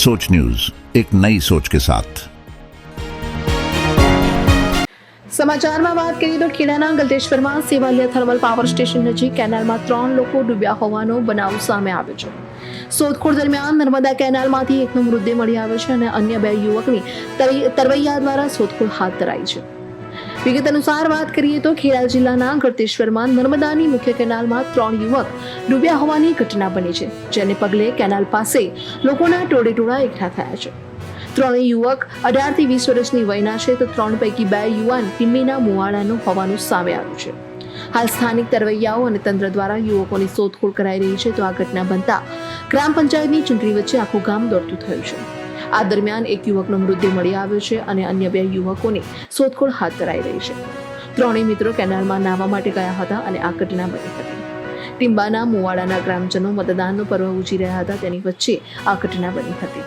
सोच न्यूज, एक नई सोच के साथ। સમાચારમાં વાત કરીએ તો ખેડાના ગલતેશ્વરમાં સેવાલિયા થર્મલ પાવર સ્ટેશન નજીક કેનાલમાં 3 લોકો ડૂબ્યા હોવાનો બનાવ સામે આવ્યો છે. શોધખોળ દરમિયાન નર્મદા કેનાલમાંથી એકનો મૃતદેહ મળી આવ્યો છે અને અન્ય 2 યુવકની તરવૈયા દ્વારા શોધખોળ હાથ ધરાઈ છે. વિગત અનુસાર વાત કરીએ તો ખેડા જિલ્લાના ગળતેશ્વરમાં નર્મદાની મુખ્ય કેનાલમાં 3 યુવક ડૂબ્યા હોવાની ઘટના બની છે, જેને પગલે કેનાલ પાસે લોકોના ટોળેટોળા એકઠા થયા છે. 3 યુવક 18 થી 20 વર્ષની વયના છે, તો 3 પૈકી 2 યુવાન ટીમ્બીના મુવાડાનું હોવાનું સામે આવ્યું છે. હાલ સ્થાનિક તરવૈયાઓ અને તંત્ર દ્વારા યુવકોની શોધખોળ કરાઈ રહી છે, તો આ ઘટના બનતા ગ્રામ પંચાયતની ચૂંટણી વચ્ચે આખું ગામ દોડતું થયું છે. આ દરમિયાન એક યુવકનો મૃતદેહ મળી આવ્યો છે અને અન્ય 2 યુવકોની શોધખોળ હાથ ધરાઈ રહી છે. 3 મિત્રો કેનાલમાં નાહવા માટે ગયા હતા અને આ ઘટના બની હતી. ટીમ્બાના મુવાડાના ગ્રામજનો મતદાનનો પર્વ ઉજવી રહ્યા હતા, તેની વચ્ચે આ ઘટના બની હતી.